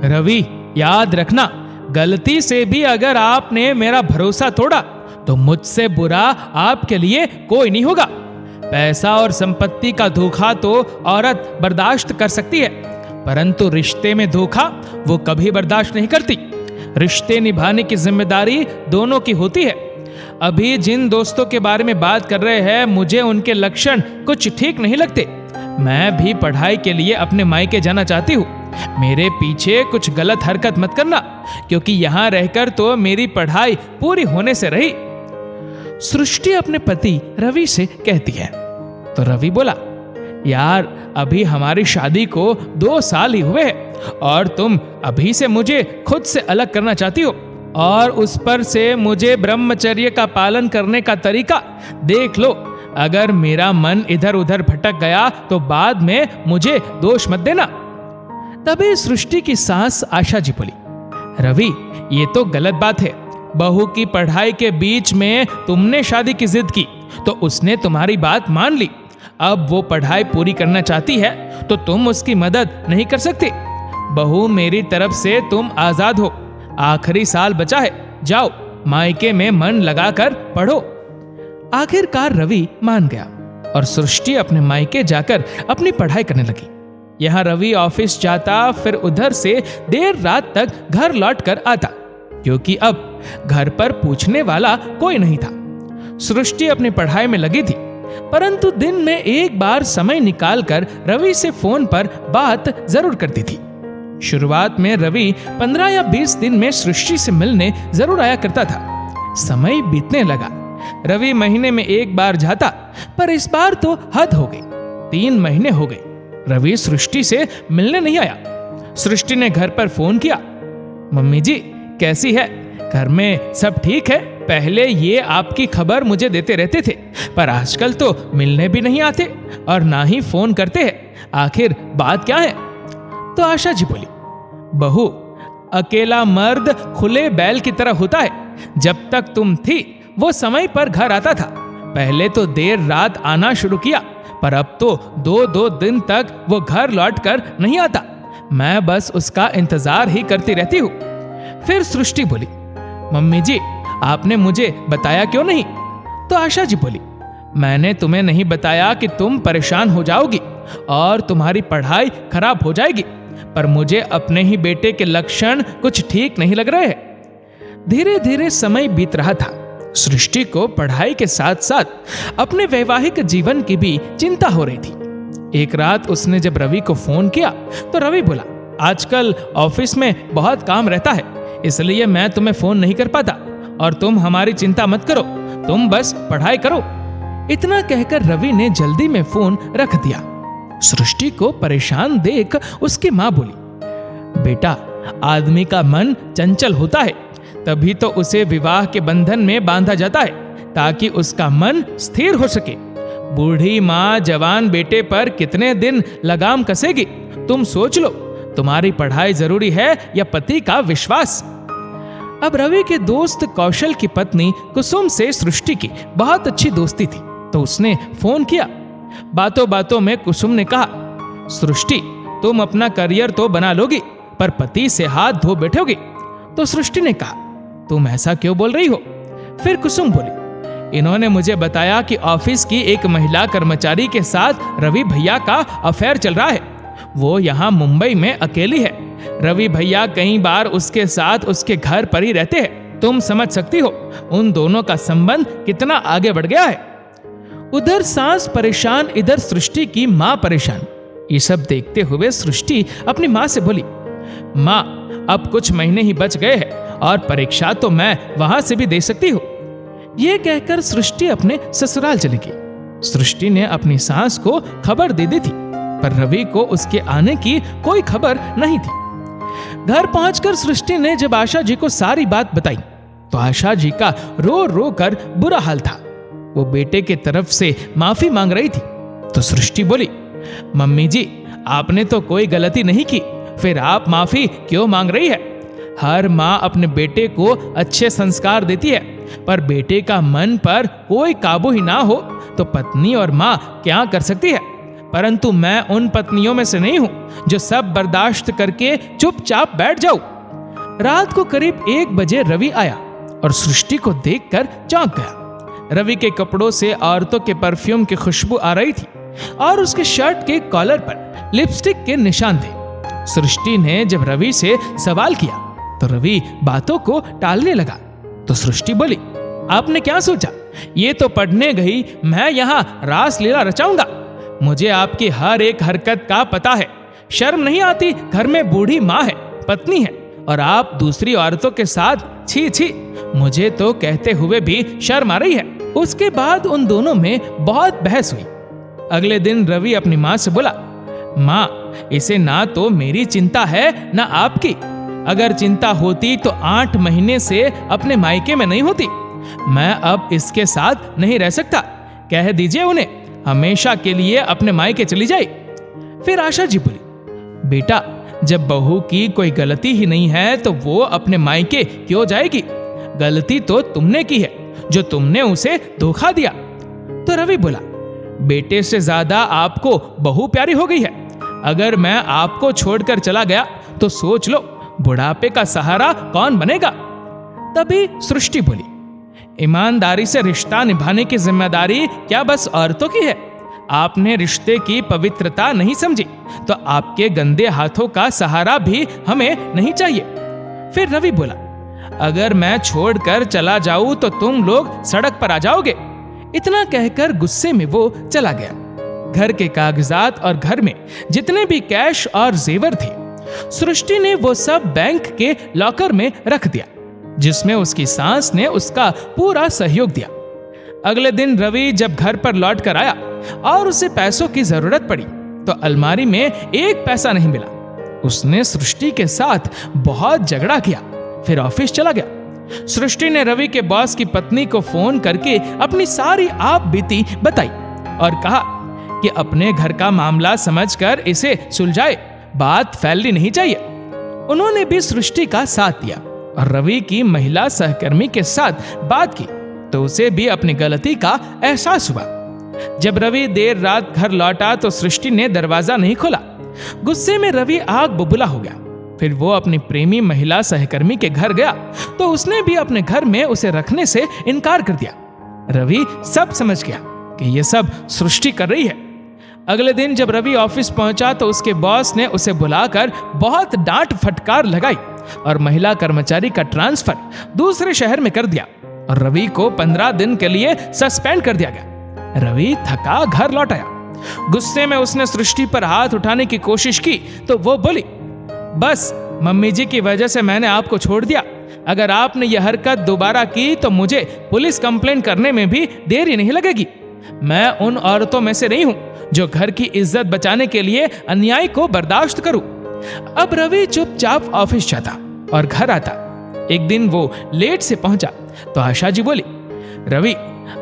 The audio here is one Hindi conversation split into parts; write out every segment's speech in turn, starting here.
रवि, याद रखना, गलती से भी अगर आपने मेरा भरोसा तोड़ा तो मुझसे बुरा आपके लिए कोई नहीं होगा। पैसा और संपत्ति का धोखा तो औरत बर्दाश्त कर सकती है, परंतु रिश्ते में धोखा वो कभी बर्दाश्त नहीं करती। रिश्ते निभाने की जिम्मेदारी दोनों की होती है। अभी जिन दोस्तों के बारे में बात कर रहे हैं, मुझे उनके लक्षण कुछ ठीक नहीं लगते। मैं भी पढ़ाई के लिए अपने मायके जाना चाहती हूँ। मेरे पीछे कुछ गलत हरकत मत करना, क्योंकि यहाँ रहकर तो मेरी पढ़ाई पूरी होने से रही। सृष्टि अपने पति रवि से कहती है। तो रवि बोला, यार अभी हमारी शादी को 2 साल ही हुए हैं और तुम अभी से मुझे खुद से अलग करना चाहती हो, और उस पर से मुझे ब्रह्मचर्य का पालन करने का तरीका देख लो। अगर मेरा मन इधर उधर भटक गया तो बाद में मुझे दोष मत देना। तभी सृष्टि की सास आशा जी बोली, रवि ये तो गलत बात है। बहू की पढ़ाई के बीच में तुमने शादी की जिद की तो उसने तुम्हारी बात मान ली। अब वो पढ़ाई पूरी करना चाहती है तो तुम उसकी मदद नहीं कर सकते। बहू, मेरी तरफ से तुम आजाद हो। आखिरी साल बचा है, जाओ मायके में मन लगाकर पढ़ो। आखिरकार रवि मान गया और सृष्टि अपने मायके जाकर अपनी पढ़ाई करने लगी। यहाँ रवि ऑफिस जाता, फिर उधर से देर रात तक घर लौट कर आता, क्योंकि अब घर पर पूछने वाला कोई नहीं था। सृष्टि अपनी पढ़ाई में लगी थी, परंतु दिन में एक बार समय निकालकर रवि से फोन पर बात जरूर करती थी। शुरुआत में रवि 15 या 20 दिन में सृष्टि से मिलने जरूर आया करता था। समय बीतने लगा। रवि महीने में एक बार जाता, पर इस बार तो हद हो गई। 3 महीने हो गए, रवि सृष्टि से मिलने नहीं आया। सृष्टि ने घर पर फोन किया, मम्मी जी कैसी है, घर में सब ठीक है? पहले ये आपकी खबर मुझे देते रहते थे, पर आजकल तो मिलने भी नहीं आते और ना ही फोन करते हैं। आखिर बात क्या है? तो आशा जी बोली, बहू, अकेला मर्द खुले बैल की तरह होता है। जब तक तुम थी वो समय पर घर आता था। पहले तो देर रात आना शुरू किया, पर अब तो 2-2 दिन तक वो घर लौट कर नहीं आता। मैं बस उसका इंतजार ही करती रहती हूँ। फिर सृष्टि बोली, मम्मी जी आपने मुझे बताया क्यों नहीं? तो आशा जी बोली, मैंने तुम्हें नहीं बताया कि तुम परेशान हो जाओगी और तुम्हारी पढ़ाई खराब हो जाएगी, पर मुझे अपने ही बेटे के लक्षण कुछ ठीक नहीं लग रहे हैं। धीरे धीरे समय बीत रहा था। सृष्टि को पढ़ाई के साथ साथ अपने वैवाहिक जीवन की भी चिंता हो रही थी। एक रात उसने जब रवि को फोन किया तो रवि बोला, आजकल ऑफिस में बहुत काम रहता है, इसलिए मैं तुम्हें फोन नहीं कर पाता, और तुम हमारी चिंता मत करो, तुम बस पढ़ाई करो। इतना कहकर रवि ने जल्दी में फोन रख दिया। सृष्टि को परेशान देख उसकी माँ बोली, बेटा आदमी का मन चंचल होता है, तभी तो उसे विवाह के बंधन में बांधा जाता है, ताकि उसका मन स्थिर हो सके। बूढ़ी माँ जवान बेटे पर कितने दिन लगाम कसेगी? तुम सोच लो, तुम्हारी पढ़ाई जरूरी है या पति का विश्वास? अब रवि के दोस्त कौशल की पत्नी कुसुम से सृष्टि की बहुत अच्छी दोस्ती थी, तो उसने फोन किया। बातों बातों में कुसुम ने कहा, सृष्टि तुम अपना करियर तो बना लोगी, पर पति से हाथ धो बैठोगी। तो सृष्टि ने कहा, तुम ऐसा क्यों बोल रही हो? फिर कुसुम बोली, इन्होंने मुझे बताया कि ऑफिस की एक महिला कर्मचारी के साथ रवि भैया का अफेयर चल रहा है। वो यहाँ मुंबई में अकेली है। रवि भैया कई बार उसके साथ उसके घर पर ही रहते हैं। तुम समझ सकती हो उन दोनों का संबंध कितना आगे बढ़ गया है। उधर सास परेशान, इधर सृष्टि की माँ परेशान। ये सब देखते हुए सृष्टि अपनी माँ से बोली, माँ अब कुछ महीने ही बच गए हैं और परीक्षा तो मैं वहां से भी दे सकती हूँ। ये कहकर सृष्टि अपने ससुराल चली गई। सृष्टि ने अपनी सास को खबर दे दी थी, पर रवि को उसके आने की कोई खबर नहीं थी। घर पहुंचकर सृष्टि ने जब आशा जी को सारी बात बताई तो आशा जी का रो रो कर बुरा हाल था। वो बेटे के तरफ से माफी मांग रही थी। तो सृष्टि बोली, मम्मी जी आपने तो कोई गलती नहीं की, फिर आप माफी क्यों मांग रही है? हर माँ अपने बेटे को अच्छे संस्कार देती है, पर बेटे का मन पर कोई काबू ही ना हो तो पत्नी और माँ क्या कर सकती है? परंतु मैं उन पत्नियों में से नहीं हूं जो सब बर्दाश्त करके चुपचाप बैठ जाऊं। रात को करीब 1 बजे रवि आया और सृष्टि को देखकर चौंक गया। रवि के कपड़ों से औरतों के परफ्यूम की खुशबू आ रही थी और उसके शर्ट के कॉलर पर लिपस्टिक के निशान थे। सृष्टि ने जब रवि से सवाल किया तो रवि बातों को टालने लगा। तो सृष्टि बोली, आपने क्या सोचा? ये तो पढ़ने गई, मैं यहाँ रास लीला रचाऊंगा। मुझे आपकी हर एक हरकत का पता है। शर्म नहीं आती? घर में बूढ़ी माँ है, पत्नी है, और आप दूसरी औरतों के साथ, छी छी। मुझे तो कहते हुए भी शर्म आ रही है। उसके बाद उन दोनों में बहुत बहस हुई। अगले दिन रवि अपनी माँ से बोला, माँ, इसे ना तो मेरी चिंता है ना आपकी। अगर चिंता होती तो 8 महीने से अपने मायके में नहीं होती। मैं अब इसके साथ नहीं रह सकता। कह दीजिए उन्हें हमेशा के लिए अपने मायके चली जाए। फिर आशा जी बोली, बेटा, जब बहू की कोई गलती ही नहीं है तो वो अपने मायके क्यों जाएगी? गलती तो तुमने की है, जो तुमने उसे धोखा दिया। तो रवि बोला, बेटे से ज्यादा आपको बहू प्यारी हो गई है। अगर मैं आपको छोड़कर चला गया तो सोच लो बुढ़ापे का सहारा कौन बनेगा? तभी सृष्टि बोली, ईमानदारी से रिश्ता निभाने की जिम्मेदारी क्या बस औरतों की है? आपने रिश्ते की पवित्रता नहीं समझी तो आपके गंदे हाथों का सहारा भी हमें नहीं चाहिए। फिर रवि बोला, अगर मैं छोड़कर चला जाऊं तो तुम लोग सड़क पर आ जाओगे। इतना कहकर गुस्से में वो चला गया। घर के कागजात और घर में जितने भी कैश और जेवर थे, सृष्टि ने वो सब बैंक के लॉकर में रख दिया, जिसमें उसकी सास ने उसका पूरा सहयोग दिया। अगले दिन रवि जब घर पर लौट कर आया और उसे पैसों की जरूरत पड़ी तो अलमारी में 1 पैसा नहीं मिला। उसने सृष्टि के साथ बहुत झगड़ा किया, फिर ऑफिस चला गया। सृष्टि ने रवि के बॉस की पत्नी को फोन करके अपनी सारी आप बीती बताई और कहा कि अपने घर का मामला समझकर इसे सुलझाए, बात फैलनी नहीं चाहिए। उन्होंने भी सृष्टि का साथ दिया और रवि की महिला सहकर्मी के साथ बात की तो उसे भी अपनी गलती का एहसास हुआ। जब रवि देर रात घर लौटा तो सृष्टि ने दरवाजा नहीं खोला। गुस्से में रवि आग बबूला हो गया। फिर वो अपनी प्रेमी महिला सहकर्मी के घर गया तो उसने भी अपने घर में उसे रखने से इनकार कर दिया। रवि सब समझ गया कि ये सब सृष्टि कर रही है। अगले दिन जब रवि ऑफिस पहुंचा तो उसके बॉस ने उसे बुलाकर बहुत डांट फटकार लगाई और महिला कर्मचारी का ट्रांसफर दूसरे शहर में कर दिया और रवि को 15 दिन के लिए सस्पेंड कर दिया गया। रवि थका घर लौट आया। गुस्से में उसने सृष्टि पर हाथ उठाने की कोशिश की तो वो बोली, बस मम्मी जी की वजह से मैंने आपको छोड़ दिया। अगर आपने यह हरकत दोबारा की तो मुझे पुलिस कंप्लेंट करने में भी देरी नहीं लगेगी। मैं उन औरतों में से नहीं हूं जो घर की इज्जत बचाने के लिए अन्याय को बर्दाश्त करूं। अब रवि चुपचाप ऑफिस जाता और घर आता। एक दिन वो लेट से पहुंचा तो आशा जी बोली, रवि,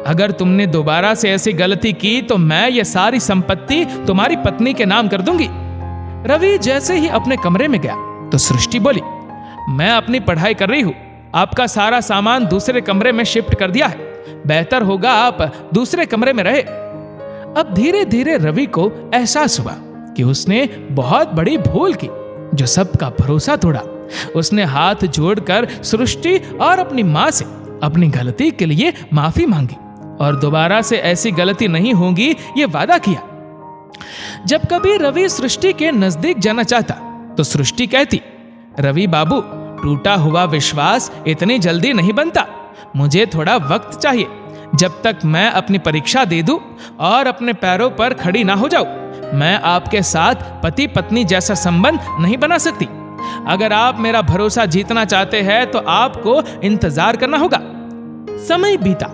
अगर तुमने दोबारा से ऐसी गलती की तो मैं ये सारी संपत्ति तुम्हारी पत्नी के नाम कर दूंगी। रवि जैसे ही अपने कमरे में गया तो सृष्टि बोली, मैं अपनी पढ़ाई कर रही हूं। आपका सारा सामान दूसरे कमरे में शिफ्ट कर दिया है। बेहतर होगा आप दूसरे कमरे में रहे। अब धीरे धीरे रवि को एहसास हुआ कि उसने बहुत बड़ी भूल की, जो सबका भरोसा तोड़ा। उसने हाथ जोड़कर सृष्टि और अपनी मां से अपनी गलती के लिए माफी मांगी और दोबारा से ऐसी गलती नहीं होगी ये वादा किया। जब कभी रवि सृष्टि के नजदीक जाना चाहता तो सृष्टि कहती, रवि बाबू, टूटा हुआ विश्वास इतनी जल्दी नहीं बनता। मुझे थोड़ा वक्त चाहिए। जब तक मैं अपनी परीक्षा दे दूं और अपने पैरों पर खड़ी ना हो जाऊं, मैं आपके साथ पति पत्नी जैसा संबंध नहीं बना सकती। अगर आप मेरा भरोसा जीतना चाहते हैं तो आपको इंतजार करना होगा। समय बीता।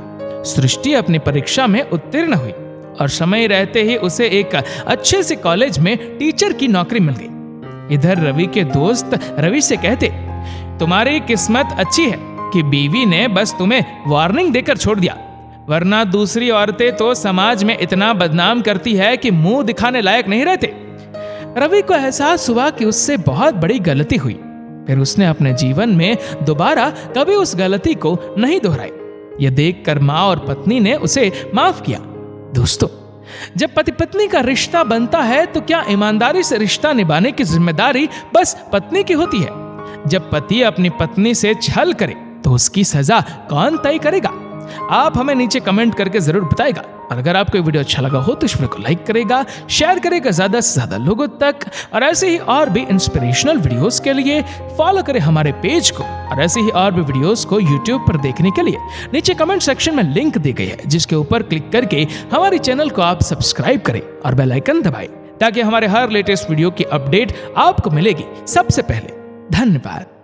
सृष्टि अपनी परीक्षा में उत्तीर्ण हुई और समय रहते ही उसे एक अच्छे से कॉलेज में टीचर की नौकरी मिल गई। इधर रवि के दोस्त रवि से कहते, तुम्हारी किस्मत अच्छी है कि बीवी ने बस तुम्हें वार्निंग देकर छोड़ दिया, वरना दूसरी औरतें तो समाज में इतना बदनाम करती है कि मुंह दिखाने लायक नहीं रहते। रवि को एहसास हुआ कि उससे बहुत बड़ी गलती हुई। फिर उसने अपने जीवन में दोबारा कभी उस गलती को नहीं दोहराई। यह देखकर माँ और पत्नी ने उसे माफ किया। दोस्तों, जब पति पत्नी का रिश्ता बनता है तो क्या ईमानदारी से रिश्ता निभाने की जिम्मेदारी बस पत्नी की होती है? जब पति अपनी पत्नी से छल करे तो उसकी सजा कौन तय करेगा? आप हमें नीचे कमेंट करके जरूर बताएगा। और अगर आपको ये वीडियो अच्छा लगा हो तो इस वीडियो को लाइक करेगा, शेयर करेगा ज्यादा से ज्यादा लोगों तक। और ऐसे ही और भी इंस्पिरेशनल वीडियोस के लिए फॉलो करें हमारे पेज को। और ऐसे ही और भी वीडियोस को यूट्यूब पर देखने के लिए नीचे कमेंट सेक्शन में लिंक दी गई है, जिसके ऊपर क्लिक करके हमारे चैनल को आप सब्सक्राइब करें और बेल आइकन दबाएं, ताकि हमारे हर लेटेस्ट वीडियो की अपडेट आपको मिलेगी सबसे पहले। धन्यवाद।